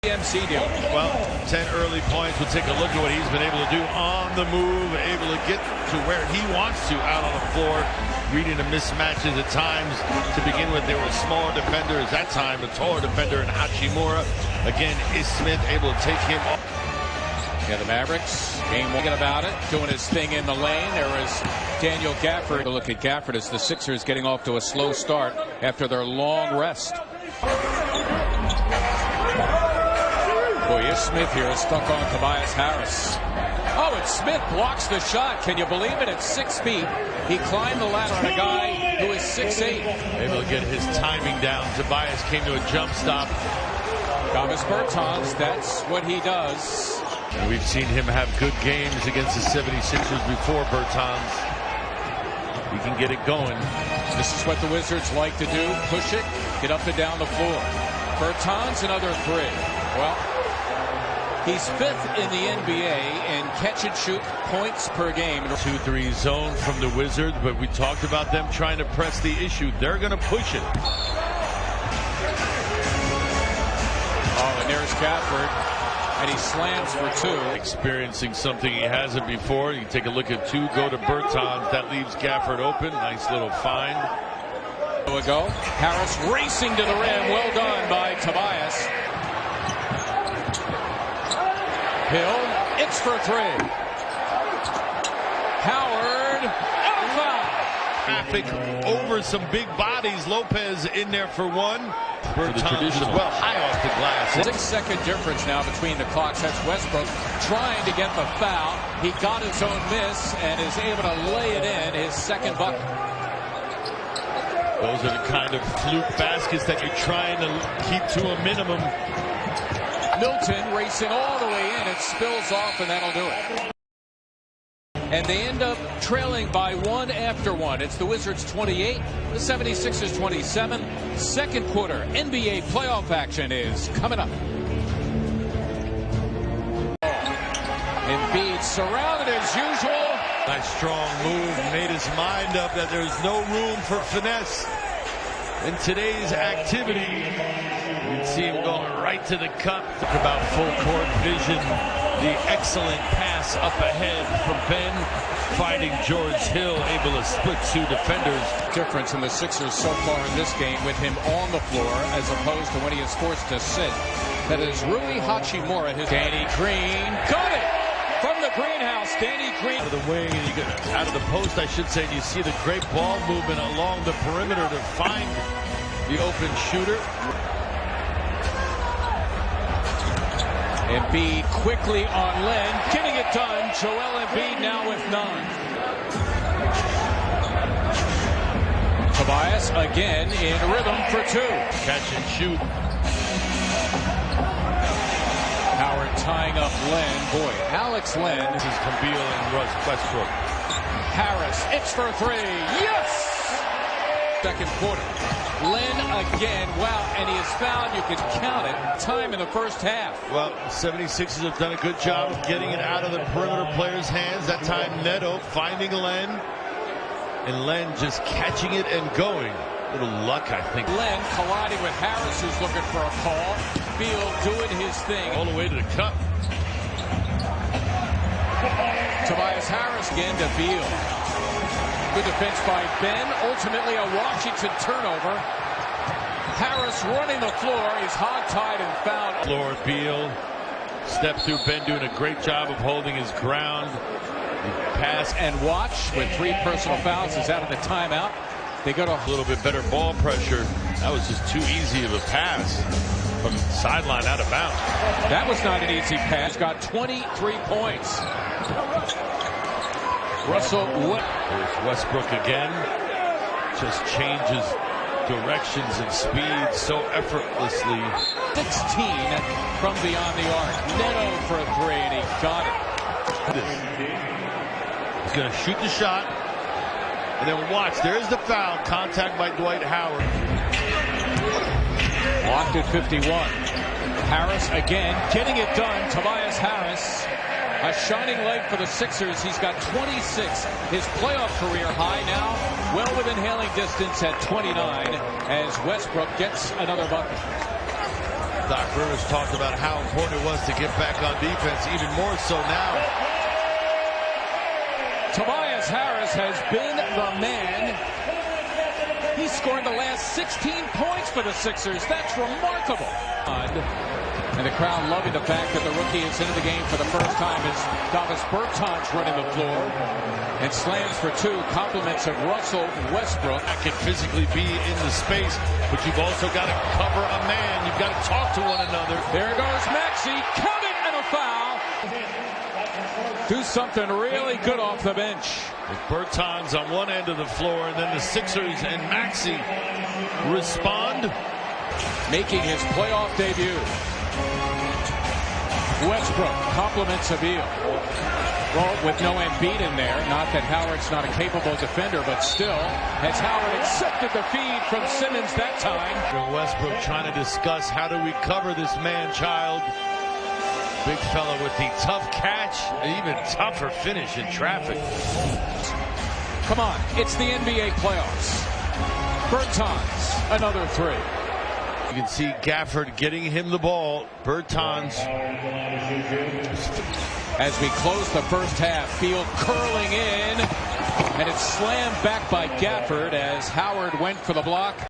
MC doing? Well, 10 early points. We'll take a look at what he's been able to do on the move, able to get to where he wants to out on the floor, reading the mismatches at times. To begin with, they were smaller defenders. That time, a taller defender in Hachimura. Again, is Smith able to take him off? Yeah, the Mavericks, game one about it, doing his thing in the lane. There was Daniel Gafford. A look at Gafford as the Sixers getting off to a slow start after their long rest. Boy, is Smith here stuck on Tobias Harris. Oh, and Smith blocks the shot. Can you believe it? At 6 feet, he climbed the ladder on a guy who is 6'8". Able to get his timing down. Tobias came to a jump stop. Thomas Bertans, that's what he does. And we've seen him have good games against the 76ers before, Bertans. He can get it going. This is what the Wizards like to do. Push it, get up and down the floor. Bertans, another three. Well, he's 5th in the NBA in catch-and-shoot points per game. 2-3 zone from the Wizards, but we talked about them trying to press the issue. They're going to push it. Oh, and there's Gafford, and he slams for 2. Experiencing something he hasn't before. You take a look at 2, go to Bertans. That leaves Gafford open. Nice little find. Ago. Harris racing to the rim. Well done by Tobias. Hill, it's for 3. Howard, traffic over some big bodies. Lopez in there for 1. Bertans as well, high off the glass. 6-second difference now between the clocks. That's Westbrook trying to get the foul. He got his own miss and is able to lay it in, his second bucket. Those are the kind of fluke baskets that you're trying to keep to a minimum. Milton racing all the way in. It spills off, and that'll do it. And they end up trailing by 1 after 1. It's the Wizards 28, the 76ers 27. Second quarter NBA playoff action is coming up. Embiid surrounded as usual. Nice strong move, made his mind up that there's no room for finesse in today's activity. You can see him going right to the cup. Talk about full court vision. The excellent pass up ahead from Ben, finding George Hill, able to split 2 defenders. Difference in the Sixers so far in this game with him on the floor as opposed to when he is forced to sit. That is Rui Hachimura. Danny Green got it from the greenhouse. Danny Green. Out of the wing, and you get out of the post, I should say, and you see the great ball movement along the perimeter to find the open shooter. Embiid quickly on Len, getting it done. Joel Embiid now with 9. Tobias again in rhythm for 2. Catch and shoot. Howard tying up Len. Boy, Alex Len. This is Camille and Russ Westbrook. Harris, it's for 3. Yes! Second quarter. Len again. Wow, and he is fouled. You can count it. Time in the first half. Well, the 76ers have done a good job of getting it out of the perimeter players' hands. That time, Neto finding Len. And Len just catching it and going. A little luck, I think. Len colliding with Harris, who's looking for a call. Beal doing his thing. All the way to the cup. Tobias Harris again to Beal. Good defense by Ben. Ultimately a Washington turnover. Harris running the floor. He's hog-tied and fouled. Floor, Beal. Step through Ben doing a great job of holding his ground. Pass and watch with 3 personal fouls is out of the timeout. They go to a little bit better ball pressure. That was just too easy of a pass from the sideline out of bounds. That was not an easy pass. Got 23 points. Russell. There's Westbrook again. Just changes directions and speed so effortlessly. 16 from beyond the arc. Neto for 3, and he got it. He's going to shoot the shot. And then watch, there's the foul. Contact by Dwight Howard. Locked at 51. Harris again, getting it done. Tobias Harris, a shining light for the Sixers. He's got 26, his playoff career high now, well within hailing distance at 29, as Westbrook gets another bucket. Doc Rivers talked about how important it was to get back on defense, even more so now. Tobias Harris has been the man. He scored the last 16 points for the Sixers. That's remarkable. And the crowd loving the fact that the rookie is into the game for the first time as Davis Bertans running the floor and slams for two. Compliments of Russell Westbrook. That can physically be in the space, but you've also got to cover a man. You've got to talk to one another. There goes Maxey. Count it, and a foul. Do something really good off the bench. With Bertans on one end of the floor, and then the Sixers and Maxey respond. Making his playoff debut. Westbrook compliments of Beal. Well, with no Embiid in there, not that Howard's not a capable defender, but still, has Howard accepted the feed from Simmons that time. Westbrook trying to discuss how do we cover this man-child. Big fella with the tough catch, and even tougher finish in traffic. Come on, it's the NBA playoffs. Bertans, another three. You can see Gafford getting him the ball. Bertans. As we close the first half, Field curling in, and it's slammed back by Gafford as Howard went for the block.